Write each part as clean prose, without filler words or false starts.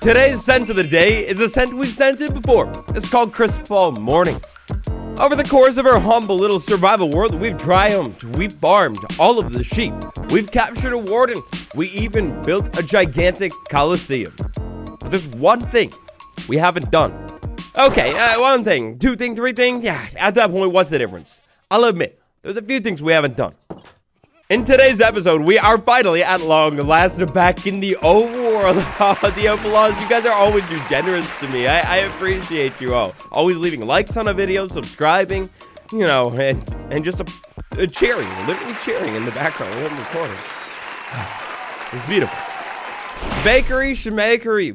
Today's scent of the day is a scent we've scented before. It's called Crisp Fall Morning. Over the course of our humble little survival world, we've triumphed, we've farmed all of the sheep, we've captured a warden, we even built a gigantic coliseum. But there's one thing we haven't done. Okay, one thing, two thing, three thing, yeah, at that point, what's the difference? I'll admit, there's a few things we haven't done. In today's episode, we are finally, at long last, back in the overworld. The applause, you guys are always too generous to me. I appreciate you all. Always leaving likes on a video, subscribing, you know, and just cheering, literally cheering in the background when I'm recording. It's beautiful. Bakery Schmakery,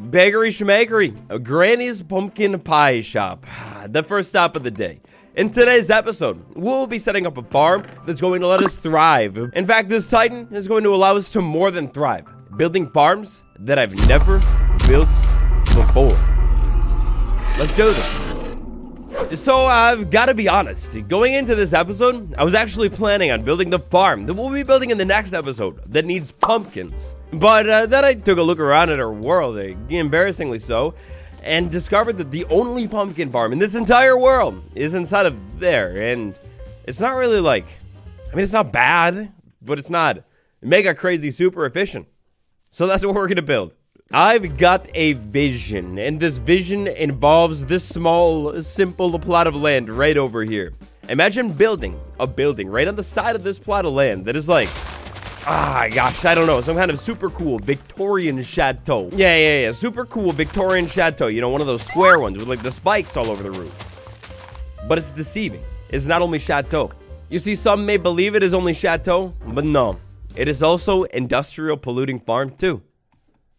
a Granny's Pumpkin Pie Shop. The first stop of the day. In today's episode, we'll be setting up a farm that's going to let us thrive. In fact, this Titan is going to allow us to more than thrive, building farms that I've never built before. Let's do this. So I've got to be honest, going into this episode, I was actually planning on building the farm that we'll be building in the next episode that needs pumpkins. But then I took a look around at our world, embarrassingly so, and discovered that the only pumpkin farm in this entire world is inside of there. And it's not really like, I mean, it's not bad, but it's not mega crazy super efficient. So that's what we're gonna build. I've got a vision, and this vision involves this small, simple plot of land right over here. Imagine building a building right on the side of this plot of land that is like, gosh, I don't know, some kind of super cool Victorian chateau. Yeah, super cool Victorian chateau. You know, one of those square ones with like the spikes all over the roof. But it's deceiving. It's not only chateau. You see, some may believe it is only chateau, but no. It is also industrial polluting farm too.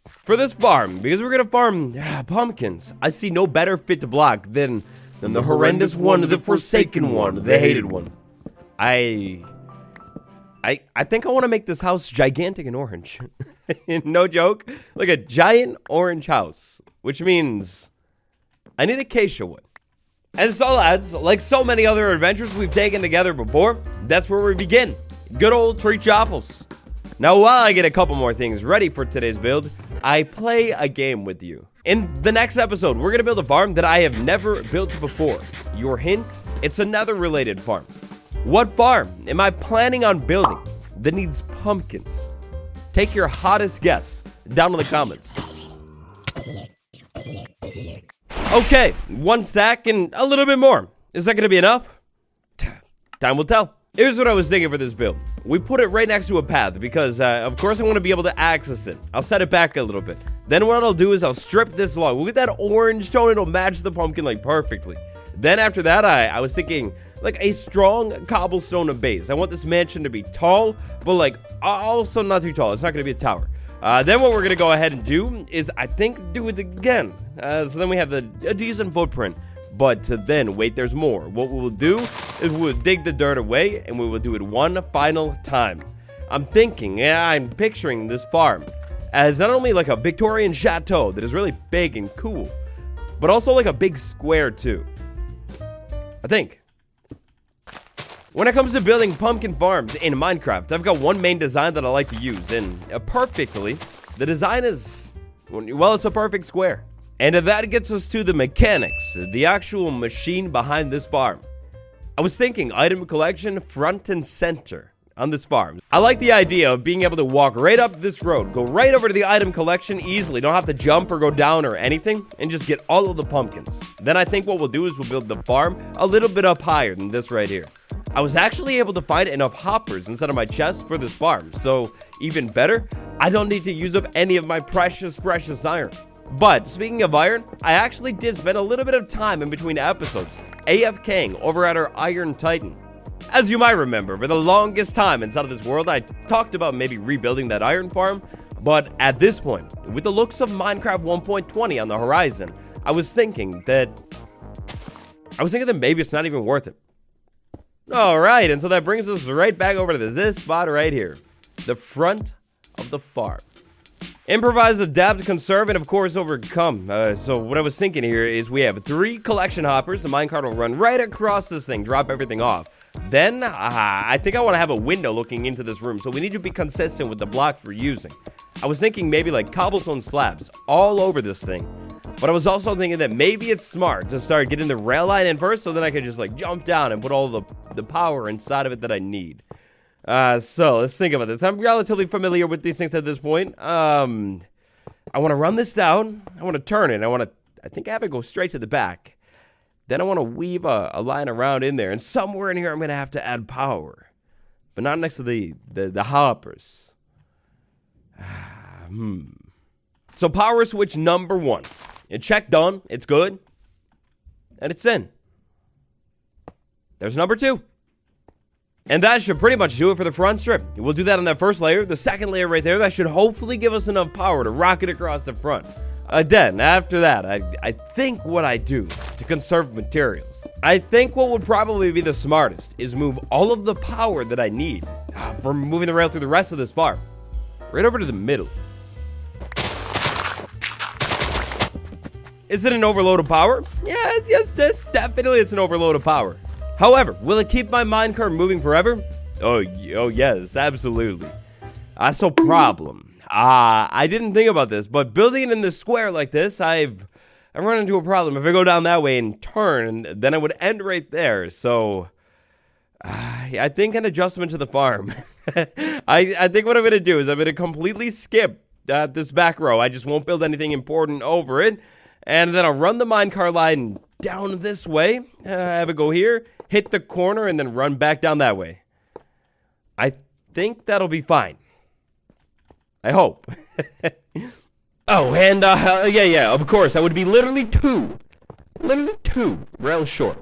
For this farm, because we're gonna farm pumpkins, I see no better fit to block than the horrendous one, the forsaken one, the hated one. I think I want to make this house gigantic and orange. No joke. Like a giant orange house. Which means I need acacia wood. And so lads, like so many other adventures we've taken together before, that's where we begin. Good old tree chopples. Now while I get a couple more things ready for today's build, I play a game with you. In the next episode, we're going to build a farm that I have never built before. Your hint? It's another related farm. What farm am I planning on building that needs pumpkins? Take your hottest guess down in the comments. Okay, one stack and a little bit more. Is that going to be enough? Time will tell. Here's what I was thinking for this build. We put it right next to a path because, of course, I want to be able to access it. I'll set it back a little bit. Then what I'll do is I'll strip this log. We'll get that orange tone. It'll match the pumpkin like perfectly. Then after that, I was thinking like a strong cobblestone base. I want this mansion to be tall, but like also not too tall. It's not going to be a tower. Then what we're going to go ahead and do is I think do it again. So then we have a decent footprint. But then, wait, there's more. What we will do is we'll dig the dirt away and we will do it one final time. I'm picturing this farm as not only like a Victorian chateau that is really big and cool, but also like a big square too. I think. When it comes to building pumpkin farms in Minecraft, I've got one main design that I like to use, and perfectly, the design is, well, it's a perfect square. And that gets us to the mechanics, the actual machine behind this farm. I was thinking item collection front and center on this farm. I like the idea of being able to walk right up this road, go right over to the item collection easily, don't have to jump or go down or anything, and just get all of the pumpkins. Then I think what we'll do is we'll build the farm a little bit up higher than this right here. I was actually able to find enough hoppers inside of my chest for this farm, so even better, I don't need to use up any of my precious iron. But speaking of iron, I actually did spend a little bit of time in between episodes AFKing over at our Iron Titan. As you might remember, for the longest time inside of this world, I talked about maybe rebuilding that iron farm, but at this point, with the looks of Minecraft 1.20 on the horizon, I was thinking that maybe it's not even worth it. Alright, and so that brings us right back over to this spot right here, the front of the farm. Improvise, adapt, conserve, and of course overcome. So what I was thinking here is we have 3 collection hoppers. The minecart will run right across this thing, drop everything off. Then, I think I want to have a window looking into this room, so we need to be consistent with the block we're using. I was thinking maybe like cobblestone slabs all over this thing. But I was also thinking that maybe it's smart to start getting the rail line in first so then I could just like jump down and put all the power inside of it that I need. So let's think about this. I'm relatively familiar with these things at this point. I want to run this down. I want to turn it. I think I have it go straight to the back. Then I want to weave a line around in there. And somewhere in here I'm going to have to add power. But not next to the hoppers. So power switch number 1. Check done. It's good. And it's in. There's number 2. And that should pretty much do it for the front strip. We'll do that on that first layer. The second layer right there, that should hopefully give us enough power to rocket across the front. Then, after that, I think what I do to conserve materials, I think what would probably be the smartest is move all of the power that I need for moving the rail through the rest of this farm right over to the middle. Is it an overload of power? Yes, definitely it's an overload of power. However, will it keep my minecart moving forever? Oh yes, absolutely. So problem. I didn't think about this, but building it in the square like this, I've run into a problem. If I go down that way and turn, then I would end right there. So, I think an adjustment to the farm. I think what I'm going to do is I'm going to completely skip this back row. I just won't build anything important over it. And then I'll run the minecart line down this way. Have it go here, hit the corner, and then run back down that way. I think that'll be fine. I hope. Oh, and, yeah, of course, I would be literally two rails short.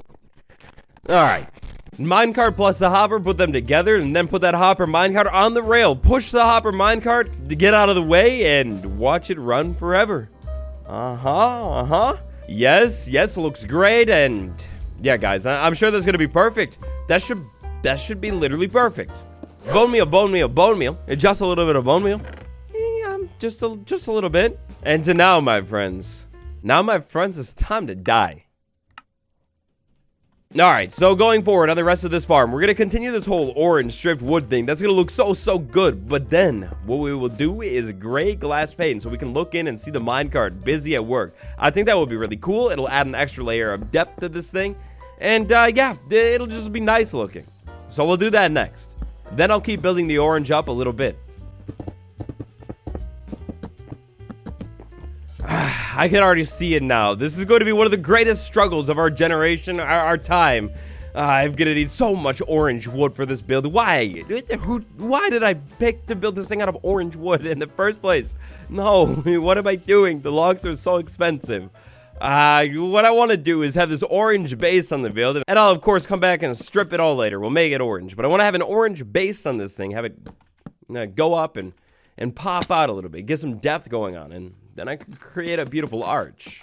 Alright. Minecart plus the hopper, put them together, and then put that hopper minecart on the rail. Push the hopper minecart to get out of the way, and watch it run forever. Yes, looks great, and yeah, guys, I'm sure that's gonna be perfect. That should be literally perfect. Bone meal. Just a little bit of bone meal. Yeah, just a little bit. And to now, my friends, it's time to die. Alright, so going forward on the rest of this farm, we're going to continue this whole orange stripped wood thing. That's going to look so good. But then, what we will do is gray glass pane so we can look in and see the minecart busy at work. I think that would be really cool. It'll add an extra layer of depth to this thing. And, yeah, it'll just be nice looking. So we'll do that next. Then I'll keep building the orange up a little bit. I can already see it now. This is going to be one of the greatest struggles of our generation, our time. I'm gonna need so much orange wood for this build. Why did I pick to build this thing out of orange wood in the first place? No, what am I doing? The logs are so expensive. What I want to do is have this orange base on the build, and I'll of course come back and strip it all later. We'll make it orange, but I want to have an orange base on this thing. Have it go up and pop out a little bit, get some depth going on, and then I can create a beautiful arch.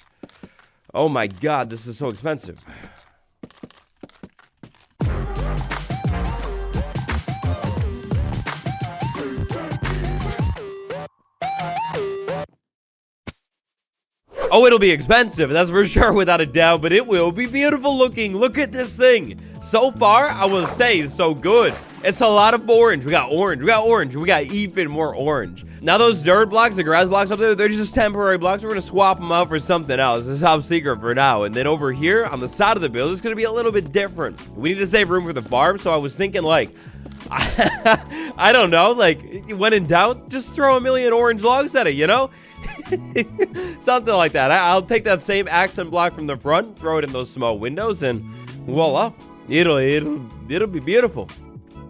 Oh my god, this is so expensive. Oh, it'll be expensive, that's for sure, without a doubt, but it will be beautiful looking. Look at this thing. So far, I will say, so good. It's a lot of orange. We got even more orange. Now those dirt blocks, the grass blocks up there, they're just temporary blocks. We're gonna swap them out for something else. This is top secret for now. And then over here, on the side of the build, it's gonna be a little bit different. We need to save room for the farm, so I was thinking like, I don't know, like, when in doubt, just throw a million orange logs at it, you know? Something like that. I'll take that same accent block from the front, throw it in those small windows, and voila, it'll be beautiful.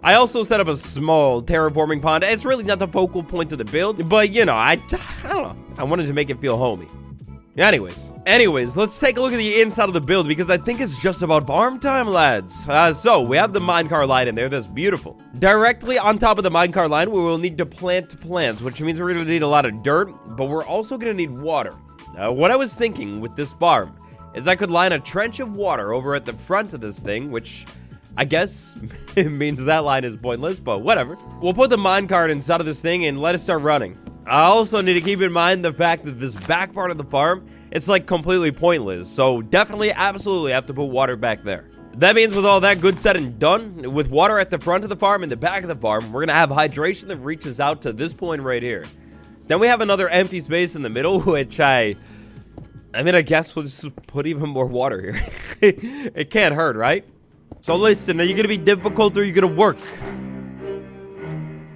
I also set up a small terraforming pond. It's really not the focal point of the build, but you know, I don't know. I wanted to make it feel homey. Anyways, let's take a look at the inside of the build because I think it's just about farm time, lads. So we have the minecart line in there. That's beautiful. Directly on top of the minecart line, we will need to plant plants, which means we're going to need a lot of dirt, but we're also going to need water. What I was thinking with this farm is I could line a trench of water over at the front of this thing, which I guess it means that line is pointless, but whatever. We'll put the minecart inside of this thing and let it start running. I also need to keep in mind the fact that this back part of the farm, it's like completely pointless. So definitely, absolutely have to put water back there. That means with all that good said and done, with water at the front of the farm and the back of the farm, we're going to have hydration that reaches out to this point right here. Then we have another empty space in the middle, which I mean, I guess we'll just put even more water here. It can't hurt, right? So listen, are you gonna be difficult or are you gonna work?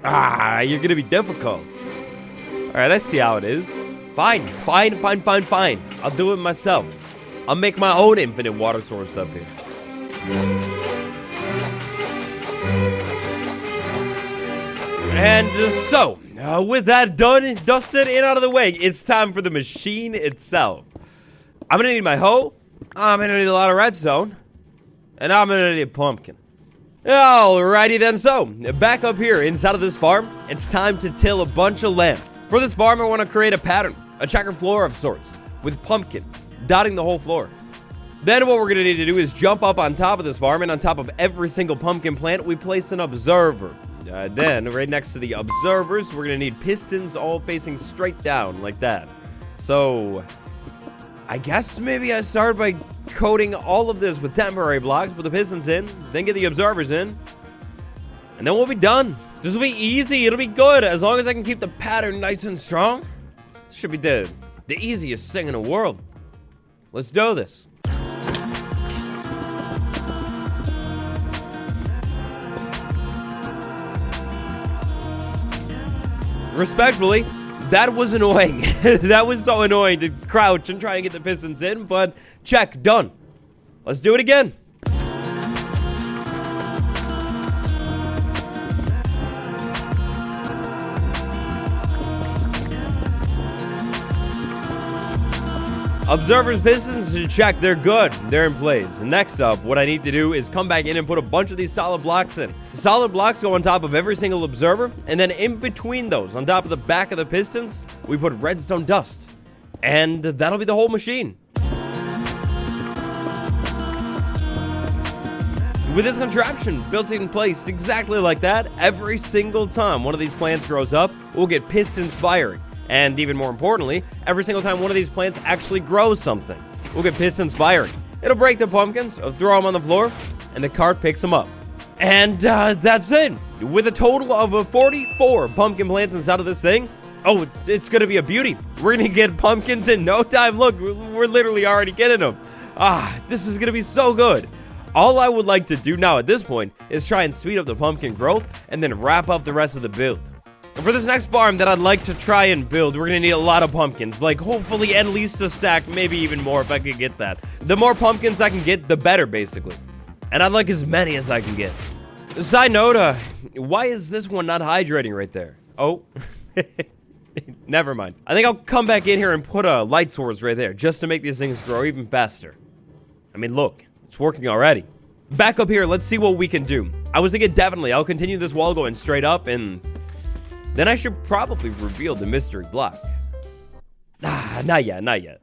You're gonna be difficult. All right, I see how it is. Fine. I'll do it myself. I'll make my own infinite water source up here. And so, with that done, dusted, and out of the way, it's time for the machine itself. I'm gonna need my hoe, I'm gonna need a lot of redstone, and I'm gonna need a pumpkin. Alrighty then, so, back up here inside of this farm, it's time to till a bunch of land. For this farm, I want to create a pattern, a checkered floor of sorts, with pumpkin, dotting the whole floor. Then what we're gonna need to do is jump up on top of this farm, and on top of every single pumpkin plant, we place an observer. Then, right next to the observers, we're gonna need pistons all facing straight down, like that. So, I guess maybe I start by coating all of this with temporary blocks, put the pistons in, then get the observers in, and then we'll be done. This will be easy, it'll be good, as long as I can keep the pattern nice and strong. This should be the easiest thing in the world. Let's do this. Respectfully, that was annoying. That was so annoying to crouch and try and get the pistons in, but check, done. Let's do it again. Observers pistons, check, they're good. They're in place. Next up, what I need to do is come back in and put a bunch of these solid blocks in. Solid blocks go on top of every single observer, and then in between those, on top of the back of the pistons, we put redstone dust. And that'll be the whole machine. With this contraption built in place exactly like that, every single time one of these plants grows up, we'll get pistons firing. And even more importantly, every single time one of these plants actually grows something, we'll get pistons firing. It'll break the pumpkins, throw them on the floor, and the cart picks them up. And that's it. With a total of 44 pumpkin plants inside of this thing, it's gonna be a beauty. We're gonna get pumpkins in no time. Look, we're literally already getting them. This is gonna be so good. All I would like to do now at this point is try and speed up the pumpkin growth and then wrap up the rest of the build. And for this next farm that I'd like to try and build, we're gonna need a lot of pumpkins. Like, hopefully at least a stack, maybe even more if I could get that. The more pumpkins I can get, the better, basically. And I'd like as many as I can get. Side note, why is this one not hydrating right there? Oh, never mind. I think I'll come back in here and put a light source right there, just to make these things grow even faster. I mean, look, it's working already. Back up here, let's see what we can do. I was thinking definitely I'll continue this wall going straight up, and then I should probably reveal the mystery block. Not yet.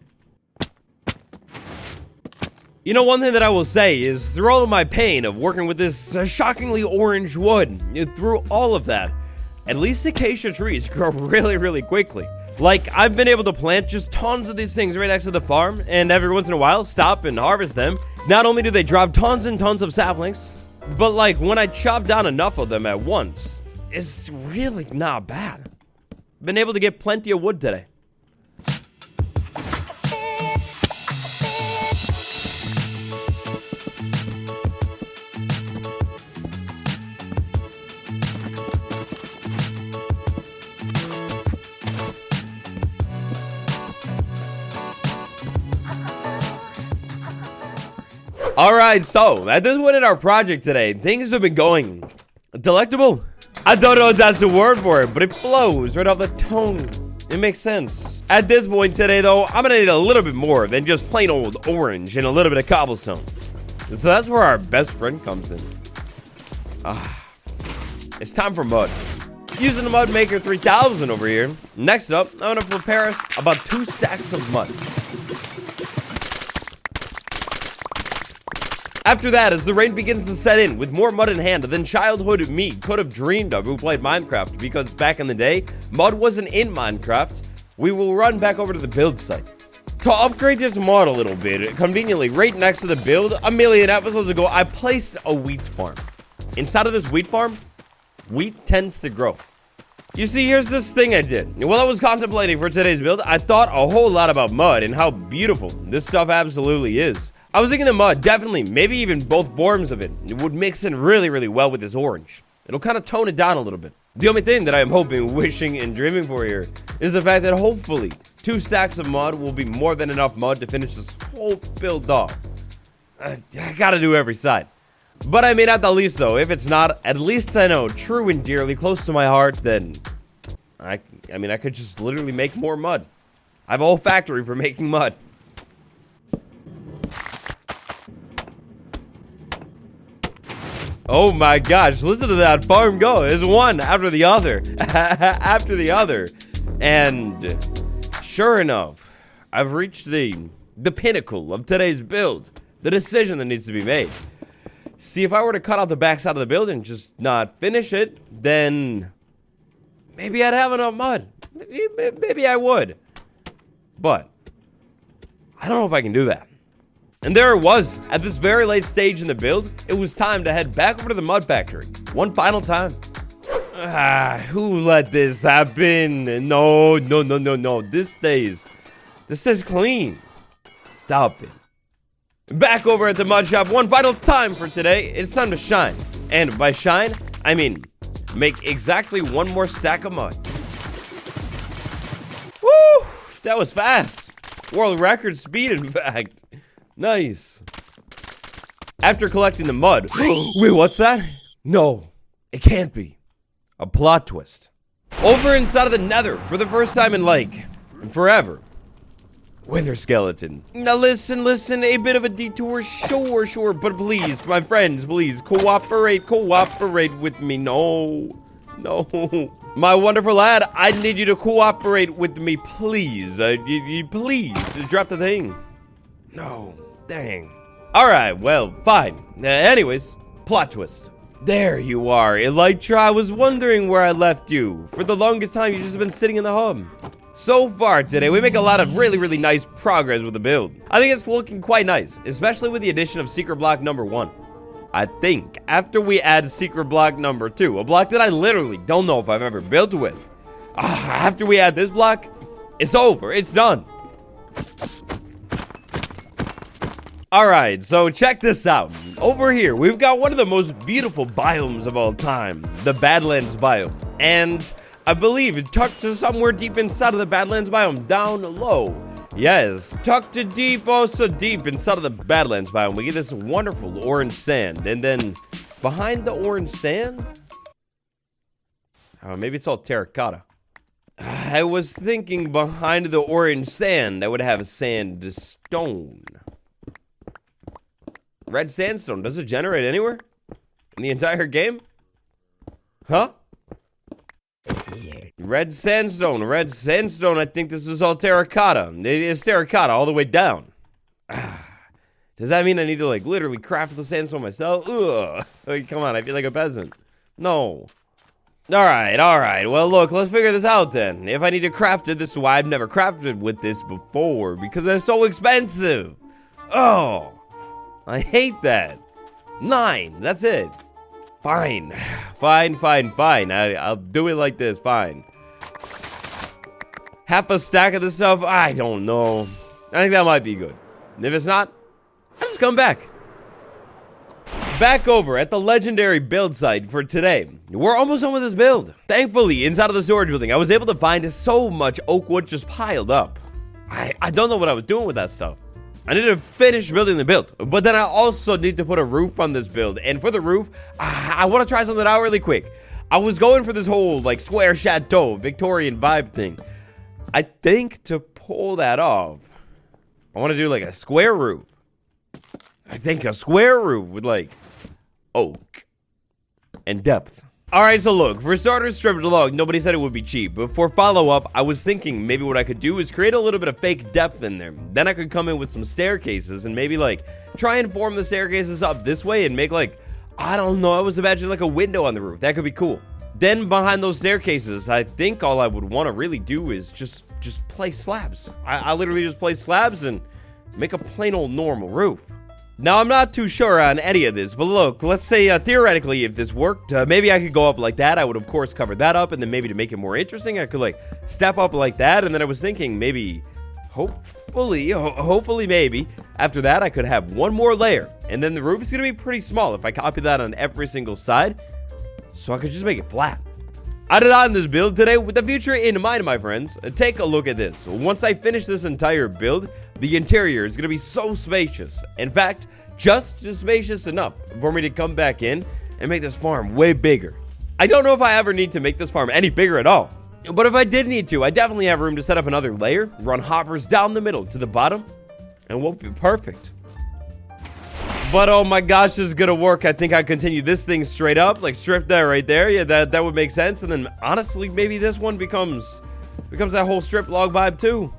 You know, one thing that I will say is, through all of my pain of working with this shockingly orange wood, through all of that, at least acacia trees grow really, really quickly. Like, I've been able to plant just tons of these things right next to the farm, and every once in a while, stop and harvest them. Not only do they drop tons and tons of saplings, but like, when I chop down enough of them at once, it's really not bad. Been able to get plenty of wood today. Alright, so at this point in our project today, things have been going delectable. I don't know if that's the word for it, but it flows right off the tongue. It makes sense. At this point today, though, I'm gonna need a little bit more than just plain old orange and a little bit of cobblestone. So that's where our best friend comes in. It's time for mud. Using the Mud Maker 3000 over here. Next up, I'm gonna prepare us about 2 stacks of mud. After that, as the rain begins to set in with more mud in hand than childhood me could have dreamed of who played Minecraft, because back in the day, mud wasn't in Minecraft, we will run back over to the build site. To upgrade this mod a little bit, conveniently, right next to the build, a million episodes ago, I placed a wheat farm. Inside of this wheat farm, wheat tends to grow. You see, here's this thing I did. While I was contemplating for today's build, I thought a whole lot about mud and how beautiful this stuff absolutely is. I was thinking the mud, definitely, maybe even both forms of it, would mix in really, really well with this orange. It'll kind of tone it down a little bit. The only thing that I am hoping, wishing, and dreaming for here is the fact that hopefully 2 stacks of mud will be more than enough mud to finish this whole build off. I gotta do every side. But I mean, at the least though, if it's not, at least I know, true and dearly close to my heart, then I mean, I could just literally make more mud. I have a whole factory for making mud. Oh my gosh, listen to that farm go. It's one after the other, after the other. And sure enough, I've reached the pinnacle of today's build. The decision that needs to be made. See, if I were to cut out the backside of the building, just not finish it, then maybe I'd have enough mud. Maybe I would. But I don't know if I can do that. And there it was. At this very late stage in the build, it was time to head back over to the mud factory. One final time. Who let this happen? No. This stays clean. Stop it. Back over at the mud shop one final time for today. It's time to shine. And by shine, I mean make exactly one more stack of mud. Woo! That was fast. World record speed, in fact. Nice. After collecting the mud. Wait, what's that? No, it can't be. A plot twist. Over inside of the nether for the first time in like forever. Wither skeleton. Now listen, a bit of a detour, sure, but please, my friends, please, cooperate with me. No. My wonderful lad, I need you to cooperate with me, please. Please, drop the thing. No, dang. Alright, well, fine. Anyways, plot twist. There you are, Elytra. I was wondering where I left you. For the longest time, you've just been sitting in the hub. So far today, we make a lot of really nice progress with the build. I think it's looking quite nice, especially with the addition of secret block number 1. I think after we add secret block number 2, a block that I literally don't know if I've ever built with. After we add this block, it's over, it's done. Alright, so check this out. Over here, we've got one of the most beautiful biomes of all time, the Badlands biome. And I believe it tucked to somewhere deep inside of the Badlands biome, down low. Yes, tucked to deep, oh so deep inside of the Badlands biome, we get this wonderful orange sand. And then behind the orange sand, maybe it's all terracotta. I was thinking behind the orange sand, I would have sandstone. Red sandstone, does it generate anywhere? In the entire game? Huh? Red sandstone, I think this is all terracotta. It is terracotta all the way down. Does that mean I need to, like, literally craft the sandstone myself? Ugh. Like, come on, I feel like a peasant. No. Alright. Well, look, let's figure this out then. If I need to craft it, this is why I've never crafted with this before. Because they're so expensive. Oh. I hate that. 9, that's it. Fine. I'll do it like this, fine. Half a stack of this stuff? I don't know. I think that might be good. And if it's not, I'll just come back. Back over at the legendary build site for today. We're almost done with this build. Thankfully, inside of the storage building, I was able to find so much oak wood just piled up. I don't know what I was doing with that stuff. I need to finish building the build, but then I also need to put a roof on this build. And for the roof, I want to try something out really quick. I was going for this whole like square chateau, Victorian vibe thing. I think to pull that off, I want to do like a square roof. I think a square roof with like oak and depth. Alright, so look, for starters, stripped log, nobody said it would be cheap, but for follow-up, I was thinking maybe what I could do is create a little bit of fake depth in there. Then I could come in with some staircases and maybe, like, try and form the staircases up this way and make, like, I don't know, I was imagining, like, a window on the roof. That could be cool. Then, behind those staircases, I think all I would want to really do is just place slabs. I literally just place slabs and make a plain old normal roof. Now, I'm not too sure on any of this, but look, let's say theoretically if this worked, maybe I could go up like that. I would, of course, cover that up, and then maybe to make it more interesting, I could, like, step up like that, and then I was thinking maybe, hopefully, maybe, after that, I could have one more layer, and then the roof is going to be pretty small if I copy that on every single side, so I could just make it flat. I designed this build today with the future in mind, my friends. Take a look at this. Once I finish this entire build, the interior is going to be so spacious. In fact, just spacious enough for me to come back in and make this farm way bigger. I don't know if I ever need to make this farm any bigger at all. But if I did need to, I definitely have room to set up another layer, run hoppers down the middle to the bottom, and we'll be perfect. But oh my gosh, this is gonna work. I think I continue this thing straight up, like strip that right there. Yeah, that would make sense. And then honestly, maybe this one becomes that whole strip log vibe too.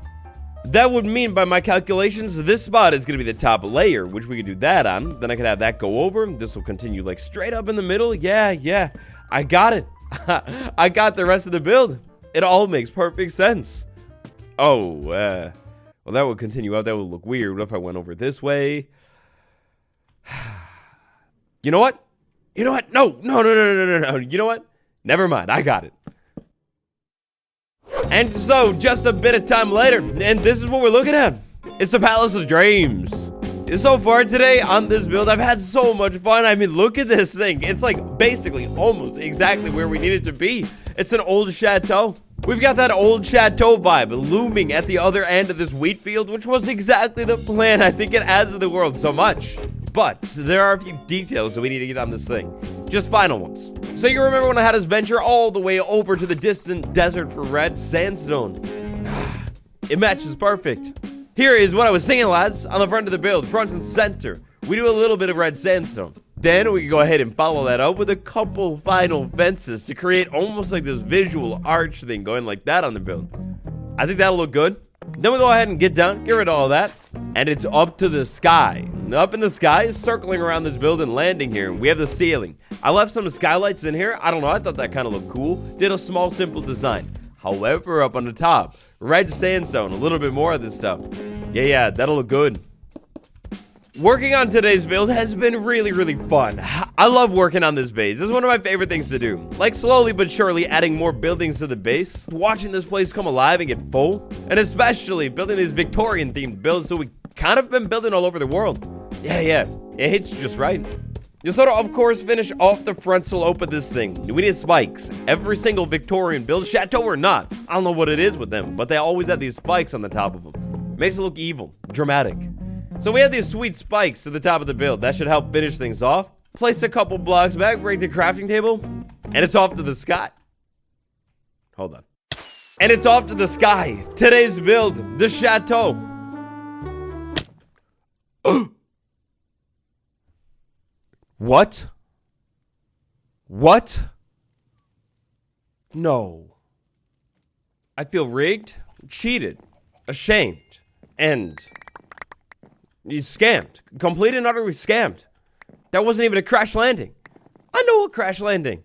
That would mean, by my calculations, this spot is gonna be the top layer, which we could do that on. Then I could have that go over. This will continue like straight up in the middle. Yeah, I got it. I got the rest of the build. It all makes perfect sense. Oh, well, that would continue out. That would look weird. What if I went over this way? You know what? No. You know what? Never mind. I got it. And so, just a bit of time later, and this is what we're looking at. It's the Palace of Dreams. So far today on this build, I've had so much fun. I mean, look at this thing. It's like basically almost exactly where we need it to be. It's an old chateau. We've got that old chateau vibe looming at the other end of this wheat field, which was exactly the plan. I think it adds to the world so much. But there are a few details that we need to get on this thing. Just final ones. So you remember when I had us venture all the way over to the distant desert for red sandstone? It matches perfect. Here is what I was thinking, lads. On the front of the build, front and center, we do a little bit of red sandstone. Then we can go ahead and follow that up with a couple final fences to create almost like this visual arch thing going like that on the build. I think that'll look good. Then we go ahead and get down, get rid of all that, and it's up to the sky. And up in the sky, circling around this build and landing here, we have the ceiling. I left some skylights in here. I don't know, I thought that kind of looked cool. Did a small, simple design. However, up on the top, red sandstone, a little bit more of this stuff. Yeah, that'll look good. Working on today's build has been really fun. I love working on this base. This is one of my favorite things to do. Like slowly but surely adding more buildings to the base, watching this place come alive and get full, and especially building these Victorian themed builds so we kind of been building all over the world. Yeah, it hits just right. You'll sort of course, finish off the front slope of this thing. We need spikes. Every single Victorian build, chateau or not, I don't know what it is with them, but they always have these spikes on the top of them. Makes it look evil, dramatic. So we have these sweet spikes to the top of the build. That should help finish things off. Place a couple blocks back, break the crafting table, and it's off to the sky. Hold on. And it's off to the sky. Today's build, the chateau. What? No. I feel rigged, cheated, ashamed, and scammed. Complete and utterly scammed. That wasn't even a crash landing. I know a crash landing.